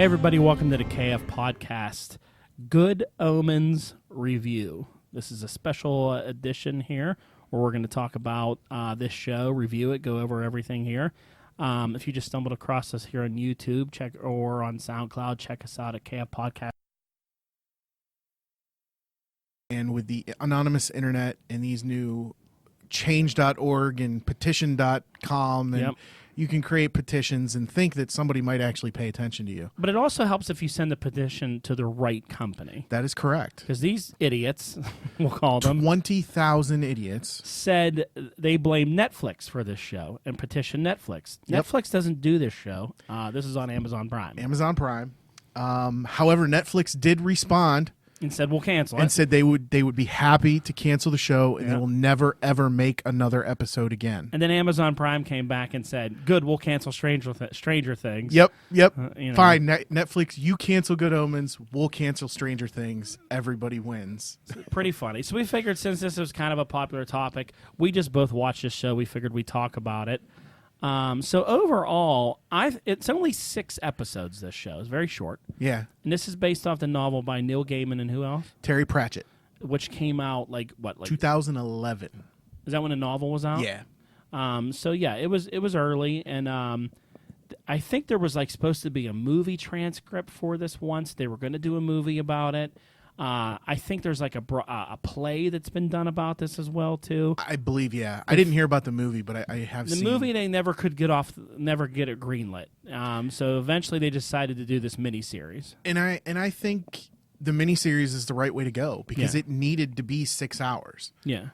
Hey everybody, welcome to the KF Podcast, Good Omens Review. This is a special edition here where we're going to talk about this show, review it, go over everything here. If you just stumbled across us here on YouTube or on SoundCloud, check us out at KF Podcast. And with the anonymous internet and these new change.org and petition.com, and you can create petitions and think that somebody might actually pay attention to you. But it also helps if you send the petition to the right company. That is correct. Because these idiots, we'll call them, 20,000 idiots, said they blame Netflix for this show and petition Netflix. Yep. Netflix doesn't do this show. This is on Amazon Prime. Amazon Prime. However, Netflix did respond and said we'll cancel it. And said they would be happy to cancel the show and they will never, ever make another episode again. And then Amazon Prime came back and said, good, we'll cancel Stranger Things. Yep. Fine, Netflix, you cancel Good Omens, we'll cancel Stranger Things. Everybody wins. Pretty funny. So we figured since this was kind of a popular topic, we just both watched this show. We figured we'd talk about it. So overall, it's only 6 episodes, this show. It's very short. Yeah. And this is based off the novel by Neil Gaiman and who else? Terry Pratchett. Which came out, like 2011. Is that when the novel was out? Yeah. So yeah, it was early, and I think there was supposed to be a movie transcript for this once. They were going to do a movie about it. I think there's a play that's been done about this as well too. I believe, yeah. I didn't hear about the movie, but I have seen the movie. They never get it greenlit. So eventually they decided to do this miniseries. And I think the miniseries is the right way to go because it needed to be 6 hours. Yeah.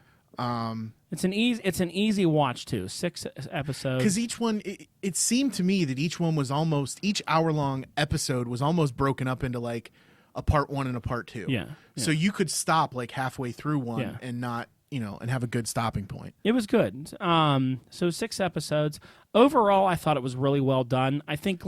It's an easy watch too. 6 episodes. Because each one, it seemed to me that each hour-long episode was almost broken up into a part 1 and a part 2. Yeah. So you could stop halfway through one and not, and have a good stopping point. It was good. So 6 episodes. Overall, I thought it was really well done. I think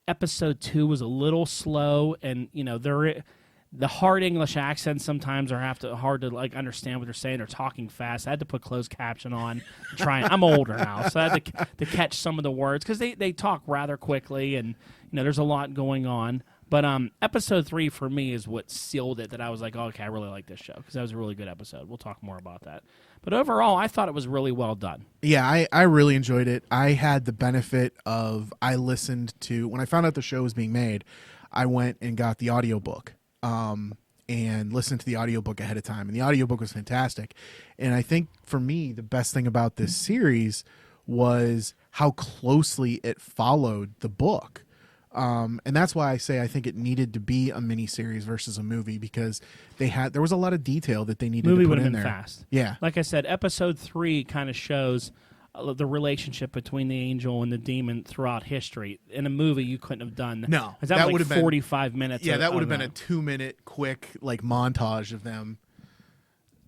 episode 2 was a little slow, and the hard English accents sometimes are hard to understand what they're saying. They're talking fast. I had to put closed caption on. I'm older now, so I had to catch some of the words because they talk rather quickly, and there's a lot going on. But episode 3 for me is what sealed it, that I was like, oh, okay, I really like this show because that was a really good episode. We'll talk more about that. But overall, I thought it was really well done. Yeah, I really enjoyed it. I had the benefit of, I listened to, when I found out the show was being made, I went and got the audiobook and listened to the audiobook ahead of time. And the audiobook was fantastic. And I think for me, the best thing about this series was how closely it followed the book. And that's why I say I think it needed to be a miniseries versus a movie because there was a lot of detail that they needed to put in there. Movie would have been fast. Yeah. Like I said, episode 3 kind of shows the relationship between the angel and the demon throughout history. In a movie, you couldn't have done that. No. That would have been 45 minutes. Yeah, that would have been a 2-minute quick montage of them.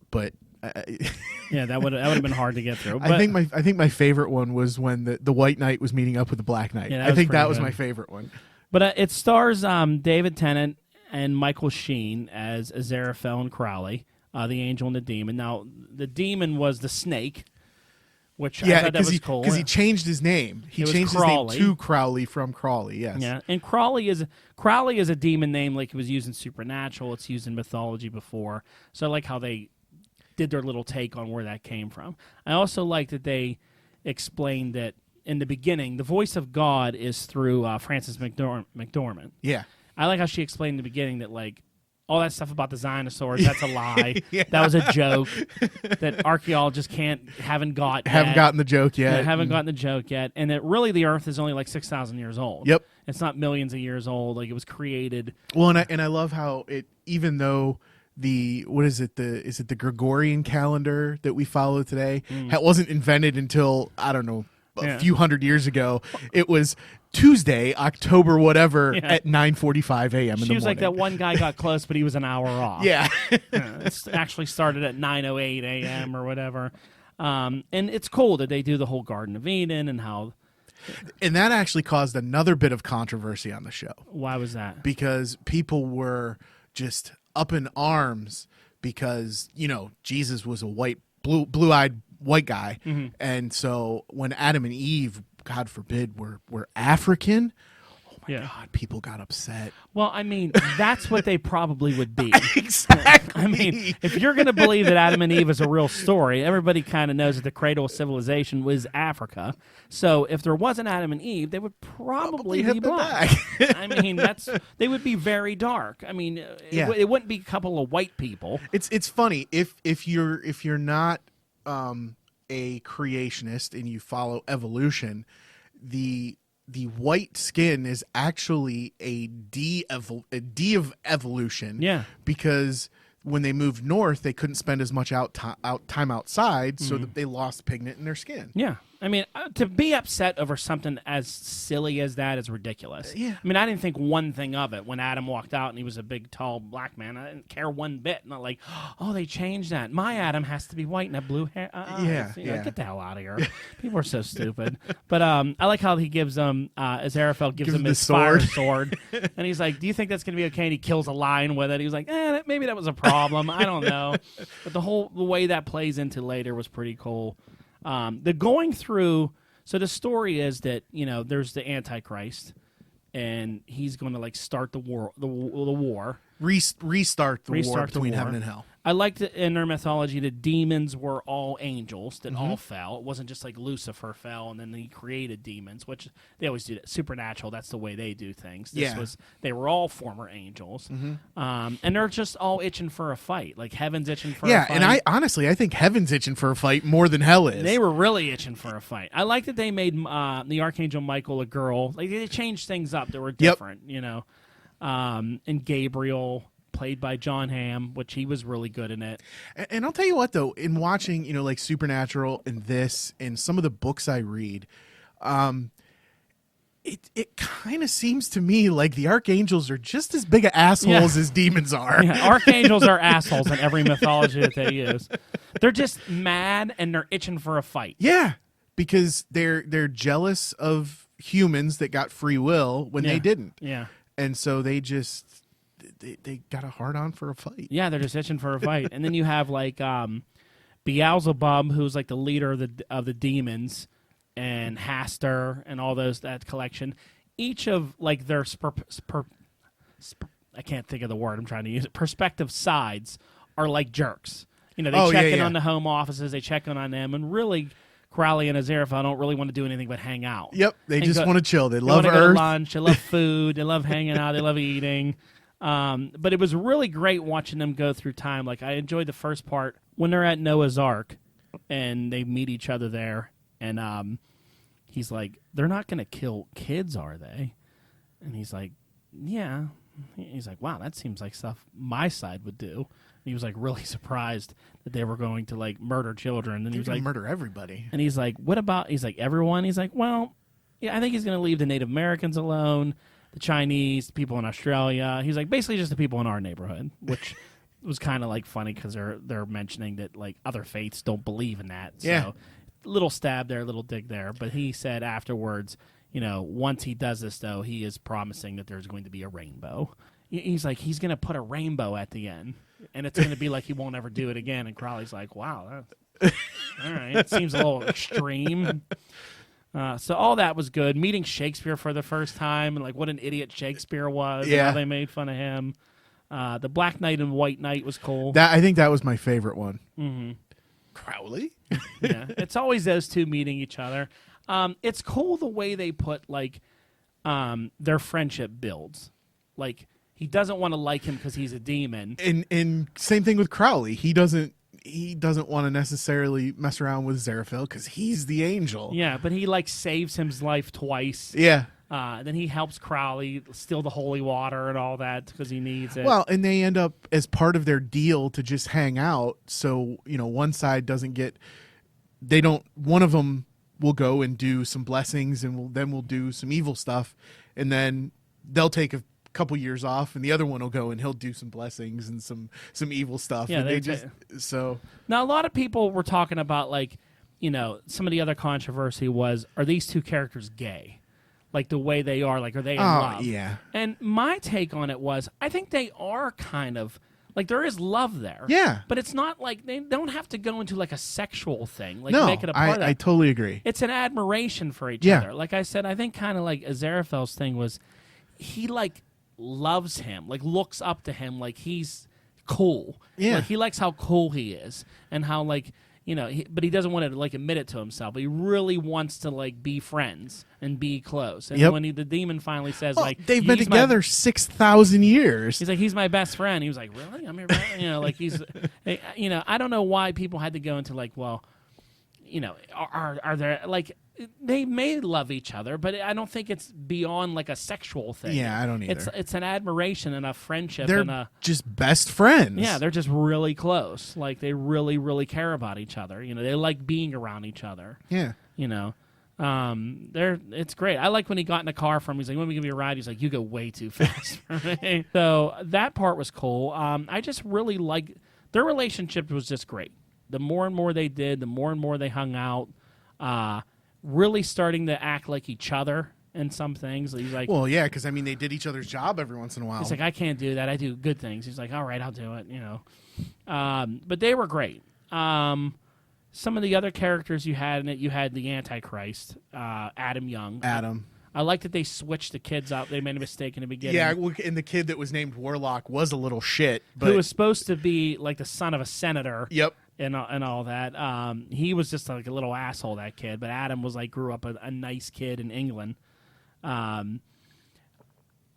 But yeah, that would have been hard to get through. But I think my favorite one was when the White Knight was meeting up with the Black Knight. Yeah, I think that was my favorite one. But it stars David Tennant and Michael Sheen as Aziraphale and Crowley, the angel and the demon. Now, the demon was the snake, which I thought that was cool. Because he changed his name. He changed his name to Crowley from Crawley, yes. Yeah, and Crowley is a demon name like it was used in Supernatural. It's used in mythology before. So I like how they did their little take on where that came from. I also like that they explained that in the beginning, the voice of God is through Frances McDormand. Yeah. I like how she explained in the beginning that all that stuff about the dinosaurs, that's a lie. Yeah. That was a joke that archaeologists haven't gotten the joke yet. Yeah, haven't gotten the joke yet. And that really the Earth is only 6,000 years old. Yep. It's not millions of years old. It was created. Well, and I love how even though is it the Gregorian calendar that we follow today? That wasn't invented until, I don't know, a few hundred years ago. It was Tuesday, October whatever, at 9:45 a.m. in the morning. She was like, that one guy got close, but he was an hour off. Yeah. It actually started at 9:08 a.m. or whatever. And it's cool that they do the whole Garden of Eden and how... And that actually caused another bit of controversy on the show. Why was that? Because people were just up in arms because, Jesus was a blue-eyed white guy. And so when Adam and Eve, God forbid, were African, oh Yeah. God, people got upset. Well, I mean, that's what they probably would be. Exactly. I mean, if you're going to believe that Adam and Eve is a real story, everybody kind of knows that the cradle of civilization was Africa. So if there wasn't Adam and Eve, they would probably be hit the black. back. I mean, they would be very dark. I mean, Yeah. it wouldn't be a couple of white people. It's funny if you're not a creationist and you follow evolution, the white skin is actually a D of evolution. Yeah. Because when they moved north, they couldn't spend as much time outside, so that they lost pigment in their skin. Yeah. I mean, to be upset over something as silly as that is ridiculous. Yeah. I mean, I didn't think one thing of it when Adam walked out and he was a big, tall black man. I didn't care one bit. Not like, oh, they changed that. My Adam has to be white and have blue hair. Yeah. Get the hell out of here. People are so stupid. But I like how he gives Aziraphale gives him his fire sword. And he's like, do you think that's going to be okay? And he kills a lion with it. He was like, maybe that was a problem. I don't know. But the way that plays into later was pretty cool. The going through, so the story is that, there's the Antichrist, and he's going to start the war, Restart the war between heaven and hell. I liked it in their mythology that demons were all angels that all fell. It wasn't just like Lucifer fell and then he created demons, which they always do. That. Supernatural, that's the way they do things. They were all former angels. And they're just all itching for a fight. Like heaven's itching for a fight. Yeah, and I think heaven's itching for a fight more than hell is. They were really itching for a fight. I like that they made the Archangel Michael a girl. Like they changed things up that were different, and Gabriel, played by John Hamm, which he was really good in it. And I'll tell you what, though, in watching, like Supernatural and this and some of the books I read, it kind of seems to me like the archangels are just as big of assholes as demons are. Yeah, archangels are assholes in every mythology that they use. They're just mad and they're itching for a fight. Yeah, because they're jealous of humans that got free will when they didn't. Yeah. And so they just they got a hard on for a fight. Yeah, they're just itching for a fight. And then you have Beelzebub, who's like the leader of the demons, and Hastur and all that collection. Each of their I can't think of the word I'm trying to use. Perspective sides are like jerks. They check in on the home offices, they check in on them, and really Crowley and Aziraphale don't really want to do anything but hang out. Yep, they just want to chill. They love Earth. Go to lunch. They love food. They love hanging out. They love eating. But it was really great watching them go through time. Like I enjoyed the first part when they're at Noah's Ark and they meet each other there, and he's like, "They're not going to kill kids, are they?" And he's like, "Yeah." He's like, "Wow, that seems like stuff my side would do." He was really surprised that they were going to murder children. And he was like, murder everybody. And he's like, "What about?" He's like, "Everyone." He's like, "Well, yeah, I think he's going to leave the Native Americans alone, the Chinese, the people in Australia." He's like, basically just the people in our neighborhood, which was kind of funny because they're mentioning that other faiths don't believe in that. So, little stab there, little dig there. But he said afterwards, once he does this though, he is promising that there's going to be a rainbow. He's like, he's going to put a rainbow at the end. And it's going to be like he won't ever do it again. And Crowley's like, wow, all right. It seems a little extreme. So all that was good. Meeting Shakespeare for the first time and what an idiot Shakespeare was. Yeah. And how they made fun of him. The Black Knight and White Knight was cool. I think that was my favorite one. Mm-hmm. Crowley? Yeah. It's always those two meeting each other. It's cool the way they put their friendship builds. He doesn't want to like him because he's a demon. And same thing with Crowley. He doesn't want to necessarily mess around with Aziraphale because he's the angel. Yeah, but he saves his life twice. Yeah. Then he helps Crowley steal the holy water and all that because he needs it. Well, and they end up as part of their deal to just hang out. So, one side doesn't one of them will go and do some blessings and then we'll do some evil stuff. And then they'll take a couple years off and the other one will go and he'll do some blessings and some evil stuff. Yeah, and now a lot of people were talking about some of the other controversy was, are these two characters gay? The way they are, are they in love? Yeah. And my take on it was, I think they are kind of there is love there. Yeah. But it's not they don't have to go into a sexual thing. No, make it a part of that. I totally agree. It's an admiration for each other. Like I said, I think kind of Aziraphale's thing was, he like loves him, like looks up to him, like he's cool. Yeah. Like, he likes how cool he is and how like, you know, but he doesn't want to like admit it to himself. But he really wants to like be friends and be close. And when the demon finally says like they've been together 6,000 years. He's like, he's my best friend. He was like, really? I'm your best? You know, like he's, you know, I don't know why people had to go into like, well, you know, are there like they may love each other, but I don't think it's beyond like a sexual thing. Yeah, I don't either. It's an admiration and a friendship. They're and just best friends. Yeah, they're just really close. Like they really, really care about each other. You know, they like being around each other. Yeah. You know, it's great. I like when he got in the car from. He's like, "When we give you a ride?" He's like, "You go way too fast for me." So that part was cool. I just really like their relationship was just great. The more and more they did, the more and more they hung out. Really starting to act like each other in some things. He's like, well, yeah, because I mean, they did each other's job every once in a while. He's like, I can't do that. I do good things. He's like, all right, I'll do it. You know, but they were great. Some of the other characters you had in it, you had the Antichrist, Adam Young. I like that they switched the kids up. They made a mistake in the beginning. Yeah, and the kid that was named Warlock was a little shit. But who was supposed to be like the son of a senator. Yep. And all that. He was just like a little asshole, that kid. But Adam was like grew up a nice kid in England. I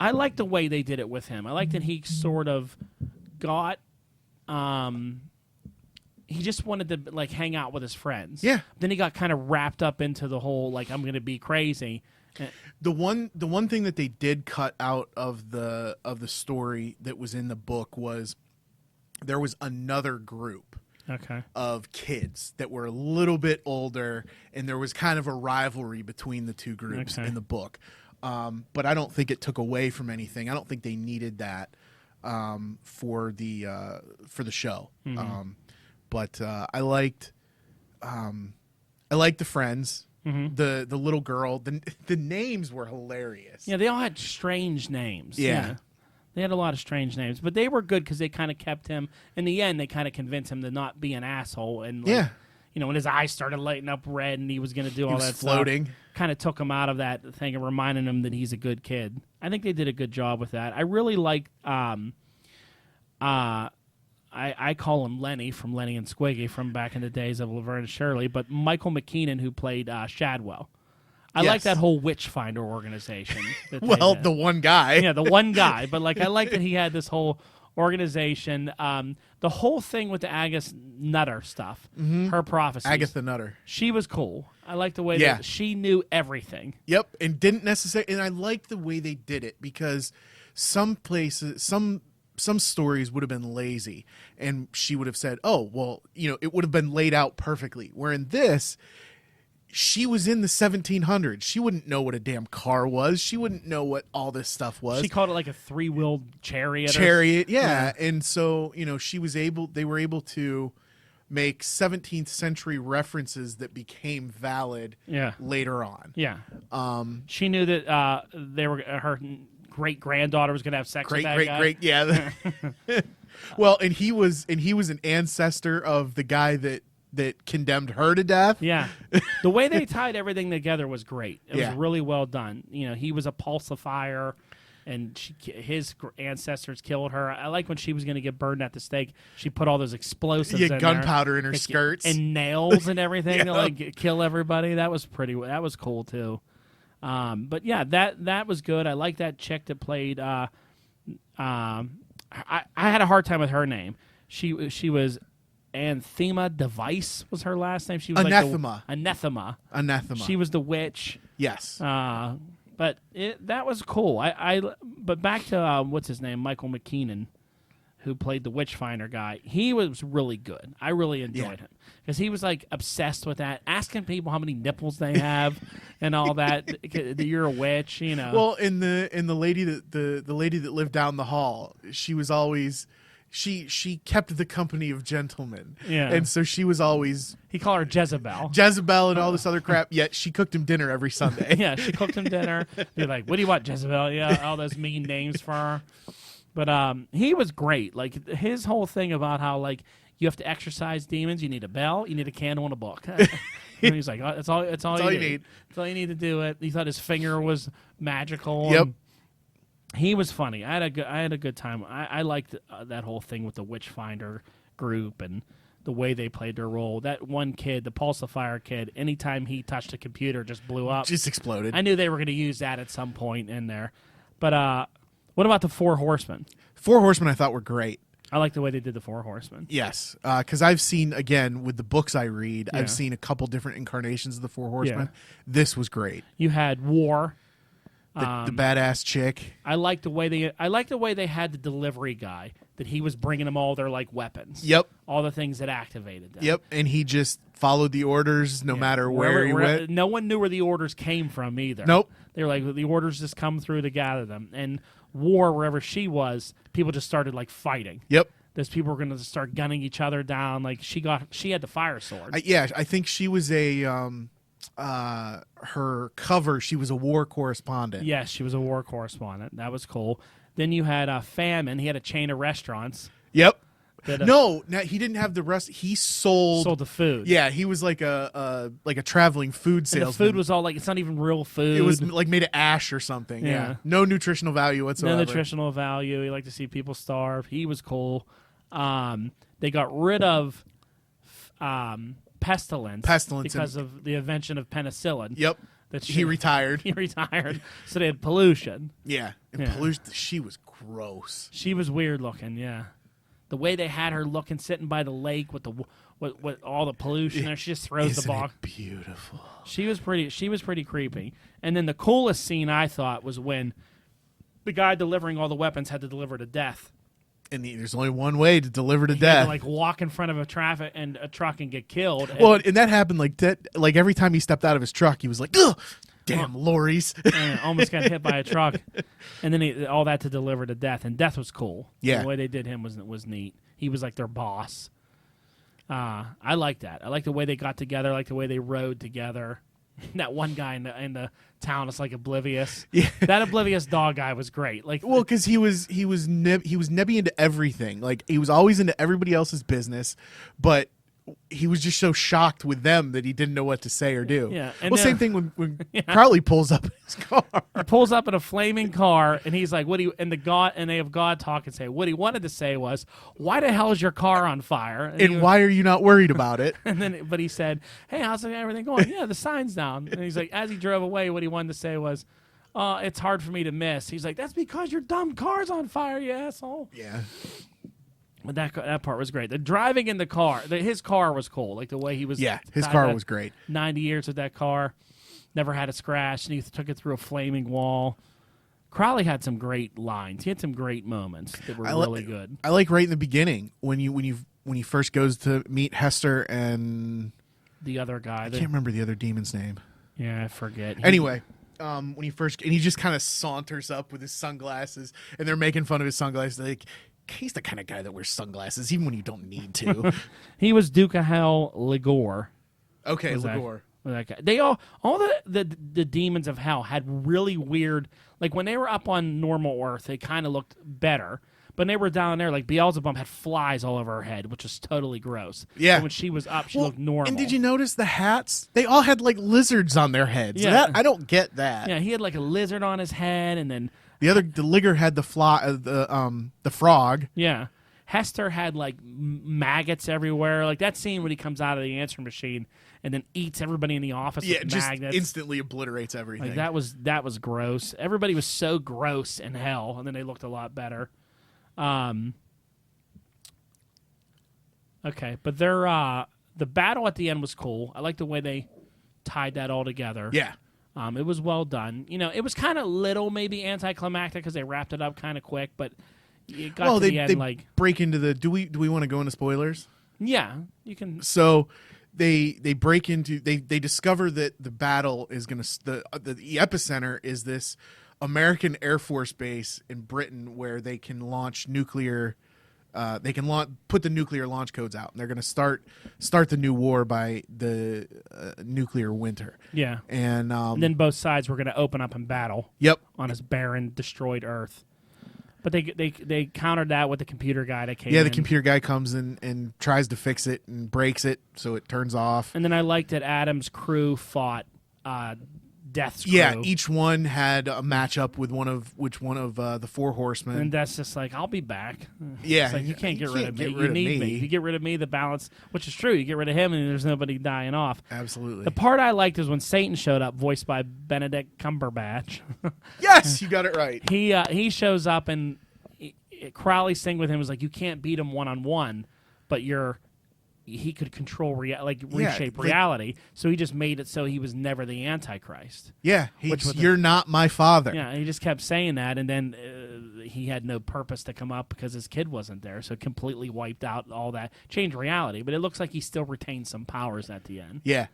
like the way they did it with him. I like that he sort of got. He just wanted to like hang out with his friends. Yeah. Then he got kind of wrapped up into the whole like I'm going to be crazy. The one thing that they did cut out of the story that was in the book was there was another group. Okay. Of kids that were a little bit older, and there was kind of a rivalry between the two groups in the book. But I don't think it took away from anything. I don't think they needed that for the show. Mm-hmm. But I liked the friends. Mm-hmm. The little girl. The names were hilarious. Yeah, they all had strange names. Yeah. They had a lot of strange names, but they were good because they kind of kept him. In the end, they kind of convinced him to not be an asshole. And like, you know, when his eyes started lighting up red and he was going to do all that floating. stuff, kind of took him out of that thing and reminded him that he's a good kid. I think they did a good job with that. I really like. I call him Lenny from Lenny and Squiggy from back in the days of Laverne and Shirley, but Michael McKeenan, who played Shadwell. I like that whole witch finder organization. Well, the one guy. Yeah, the one guy. But like, I like that he had this whole organization. The whole thing with the Agus Nutter stuff, her prophecies. Agatha Nutter. She was cool. I like the way that she knew everything. Yep, and didn't necessarily. And I liked the way they did it because some places, some stories would have been lazy, and she would have said, "Oh, well, you know, it would have been laid out perfectly." Where in this. She was in the 1700s. She wouldn't know what a damn car was. She wouldn't know what all this stuff was. She called it like a 3-wheeled chariot. Yeah. And so, you know, they were able to make 17th century references that became valid later on. Yeah. She knew that her great granddaughter was going to have sex with that guy. Yeah. Well, and he was an ancestor of the guy that condemned her to death. Yeah. The way they tied everything together was great. It was really well done. You know, he was a pulsifier, and his ancestors killed her. I like when she was going to get burned at the stake, she put all those explosives in gunpowder in her skirts. And nails and everything to like kill everybody. That was cool too. But yeah, that was good. I like that chick that played I had a hard time with her name. She was Anthema Device was her last name. She was Anathema. Anathema. She was the witch. Yes. But that was cool. But back to what's his name, Michael McKeenan, who played the Witchfinder guy. He was really good. I really enjoyed him because he was like obsessed with that, asking people how many nipples they have and all that. That you're a witch, you know. Well, in the lady the lady that lived down the hall, she was always. She kept the company of gentlemen. Yeah. And so she was always... He called her Jezebel. Jezebel and all this other crap, yet she cooked him dinner every Sunday. Yeah, she cooked him dinner. You're like, what do you want, Jezebel? Yeah, all those mean names for her. But he was great. Like, his whole thing about how, like, you have to exorcise demons, you need a bell, you need a candle, and a book. And he's like, that's all you need. That's all you need to do it. He thought his finger was magical. Yep. He was funny. I had a good time. I liked that whole thing with the Witchfinder group and the way they played their role. That one kid, the Pulsifier kid, anytime he touched a computer, just blew up. Just exploded. I knew they were going to use that at some point in there. But what about the Four Horsemen? Four Horsemen I thought were great. I like the way they did the Four Horsemen. Yes, because I've seen, again, with the books I read, Yeah. I've seen a couple different incarnations of the Four Horsemen. Yeah. This was great. You had War. The badass chick. I like the way they had the delivery guy, that he was bringing them all their like weapons. Yep. All the things that activated them. Yep, and he just followed the orders no matter where he went. No one knew where the orders came from either. Nope. They were like, the orders just come through to gather them. And War, wherever she was, people just started like fighting. Yep. Those people were going to start gunning each other down. Like she had the fire sword. I think she was her cover, she was a war correspondent. Yes, she was a war correspondent. That was cool. Then you had Famine. He had a chain of restaurants. Yep. That, No, he didn't have the rest. He sold the food. Yeah, he was like a traveling food And salesman. the food was all like, it's not even real food. It was like made of ash or something. Yeah. No nutritional value whatsoever. No nutritional value. He liked to see people starve. He was cool. They got rid of pestilence because of the invention of penicillin. Yep. He retired. He retired. So they had pollution. Yeah. And pollution. She was gross. She was weird looking. Yeah. The way they had her looking, sitting by the lake with all the pollution there, she just throws the ball. Beautiful. She was pretty creepy. And then the coolest scene I thought was when the guy delivering all the weapons had to deliver to death. And there's only one way to deliver to He death. had to, like, walk in front of a truck and get killed. Well, and that happened like that. Like every time he stepped out of his truck, he was like, "Ugh, damn lorries!" And almost got hit by a truck. And then all that to deliver to death. And death was cool. Yeah, the way they did him was neat. He was like their boss. I like that. I like the way they got together. I like the way they rode together. That one guy in the town is like oblivious. Yeah. That oblivious dog guy was great. Like, well, because he was nebby into everything. Like he was always into everybody else's business, but he was just so shocked with them that he didn't know what to say or do. Yeah. Well, same thing when Crowley pulls up in his car. He pulls up in a flaming car, and he's like, "What do you?" And they have God talk and say, what he wanted to say was, "Why the hell is your car on fire? And why are you not worried about it?" But he said, "Hey, how's everything going?" "Yeah, the sign's down." And he's like, as he drove away, what he wanted to say was, "It's hard for me to miss." He's like, "That's because your dumb car's on fire, you asshole." Yeah. But that part was great. The driving in the car, his car was cool. Like the way he was. Yeah, his car was great. 90 years with that car, never had a scratch, and he took it through a flaming wall. Crowley had some great lines. He had some great moments that were really good. I like right in the beginning when he first goes to meet Hester and the other guy. I can't remember the other demon's name. Yeah, I forget. Anyway. When he just kind of saunters up with his sunglasses, and they're making fun of his sunglasses. Like, he's the kind of guy that wears sunglasses even when you don't need to. He was Duke of Hell Ligor. Okay, Ligor. That guy. They all the demons of hell had really weird. Like when they were up on normal Earth, they kind of looked better. But when they were down there, like Beelzebub had flies all over her head, which was totally gross. Yeah. But when she was up, she looked normal. And did you notice the hats? They all had like lizards on their heads. Yeah. I don't get that. Yeah, he had like a lizard on his head, and then the Ligor had the frog. Yeah. Hester had like maggots everywhere. Like that scene when he comes out of the answering machine and then eats everybody in the office with just magnets. Instantly obliterates everything. Like that was gross. Everybody was so gross in hell, and then they looked a lot better. Okay, but the battle at the end was cool. I like the way they tied that all together. Yeah. It was well done. You know, it was kind of little maybe anticlimactic because they wrapped it up kind of quick, but it got to the end like break into the. Do we want to go into spoilers? Yeah, you can. So they break into they discover that the battle is going to the epicenter is this American Air Force base in Britain where they can launch nuclear. They can put the nuclear launch codes out, and they're going to start the new war by the nuclear winter. Yeah, and then both sides were going to open up and battle. Yep, on this barren, destroyed Earth. But they countered that with the computer guy that came. Yeah, in. the computer guy comes in and tries to fix it and breaks it, so it turns off. And then I liked that Adam's crew fought Death's crew. Yeah, each one had a matchup with one of the four horsemen. And Death's just like, I'll be back. Yeah, it's like, you can't get rid of me. You need me. You get rid of me, the balance, which is true. You get rid of him, and there's nobody dying off. Absolutely. The part I liked is when Satan showed up, voiced by Benedict Cumberbatch. Yes, you got it right. He shows up, and Crowley's thing with him was like, you can't beat him one-on-one, but he could control reshape reality. So he just made it so he was never the Antichrist. Yeah, you're not my father. Yeah, he just kept saying that, and then he had no purpose to come up because his kid wasn't there, so it completely wiped out all that, changed reality. But it looks like he still retained some powers at the end. Yeah.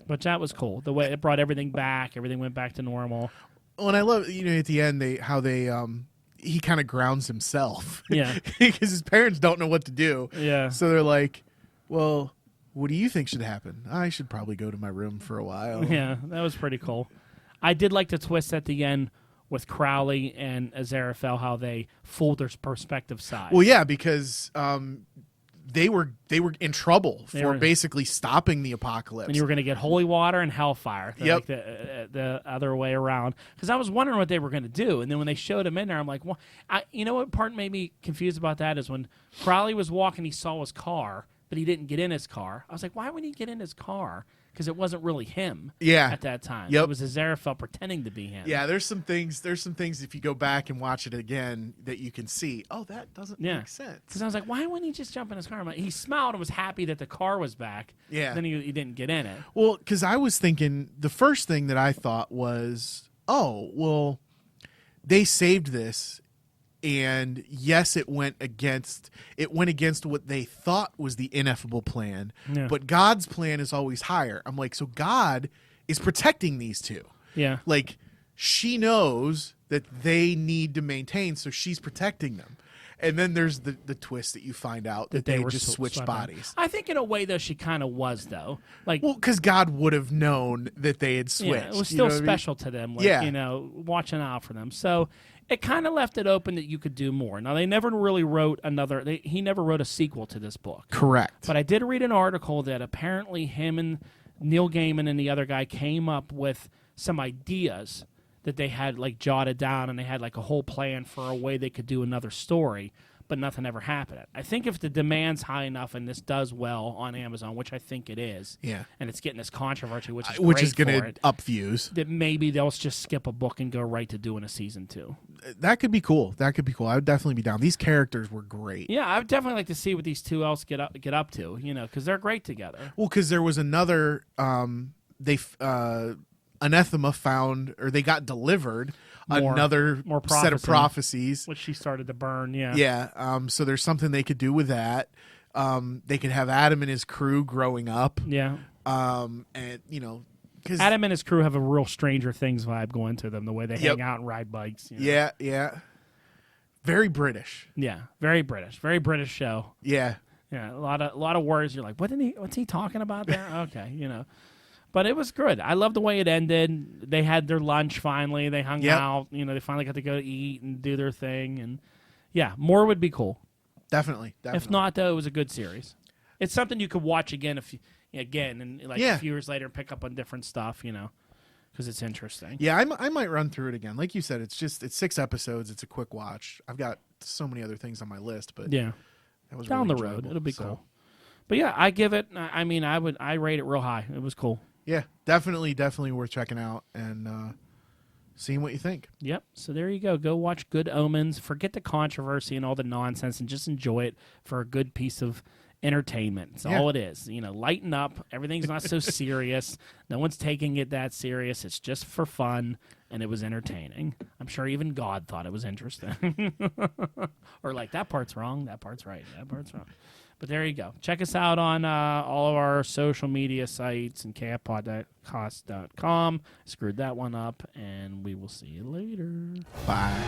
Which that was cool. The way it brought everything back, everything went back to normal. Well, and I love at the end he kind of grounds himself. Yeah, because his parents don't know what to do. Yeah, so they're like, well, what do you think should happen? I should probably go to my room for a while. Yeah, that was pretty cool. I did like the twist at the end with Crowley and Aziraphale, how they fooled their perspective side. Well, yeah, because they were in trouble for basically stopping the apocalypse. And you were going to get holy water and hellfire. Yep. Like the other way around. Because I was wondering what they were going to do. And then when they showed him in there, I'm like, well, you know what part made me confused about that is when Crowley was walking, he saw his car, but he didn't get in his car. I was like, why would he get in his car? Because it wasn't really him at that time. Yep. It was Aziraphale pretending to be him. Yeah, there's some things if you go back and watch it again that you can see, oh, that doesn't make sense. Because I was like, why wouldn't he just jump in his car? I'm like, he smiled and was happy that the car was back. Yeah. Then he didn't get in it. Well, because I was thinking, the first thing that I thought was, oh, well, they saved this. And yes, it went against what they thought was the ineffable plan. Yeah. But God's plan is always higher. I'm like, so God is protecting these two. Yeah. Like, she knows that they need to maintain, so she's protecting them. And then there's the twist that you find out that they just switched bodies. I think in a way, though, she kind of was, though. Like, well, because God would have known that they had switched. Yeah, it was still special to them. Like, watching out for them. So it kind of left it open that you could do more. Now, they never really wrote he never wrote a sequel to this book. Correct. But I did read an article that apparently him and Neil Gaiman and the other guy came up with some ideas that they had jotted down, and they had a whole plan for a way they could do another story, but nothing ever happened. I think if the demand's high enough and this does well on Amazon, which I think it is, and it's getting this controversy, which is going to up views, that maybe they'll just skip a book and go right to doing a season 2. That could be cool. I would definitely be down. These characters were great. Yeah, I would definitely like to see what these two else get up to, because they're great together. Well, because there was another, Anathema found, or they got delivered another set of prophecies, which she started to burn. So there's something they could do with that. They could have Adam and his crew growing up. And because Adam and his crew have a real Stranger Things vibe going to them, the way they hang out and ride bikes. Very British. Very British show. A lot of words. You're like, what's he talking about there? Okay, But it was good. I love the way it ended. They had their lunch finally. They hung out. They finally got to go eat and do their thing. And more would be cool. Definitely. If not, though, it was a good series. It's something you could watch again and a few years later pick up on different stuff. Because it's interesting. Yeah, I might run through it again. Like you said, it's 6 episodes. It's a quick watch. I've got so many other things on my list, but that was down really the road. enjoyable. It'll be cool. But I give it. I rate it real high. It was cool. Yeah, definitely worth checking out and seeing what you think. Yep. So there you go. Go watch Good Omens. Forget the controversy and all the nonsense, and just enjoy it for a good piece of entertainment. That's all it is. Lighten up. Everything's not so serious. No one's taking it that serious. It's just for fun, and it was entertaining. I'm sure even God thought it was interesting. Or that part's wrong, that part's right, that part's wrong. But there you go. Check us out on all of our social media sites and kfpodcast.com. Screwed that one up, and we will see you later. Bye.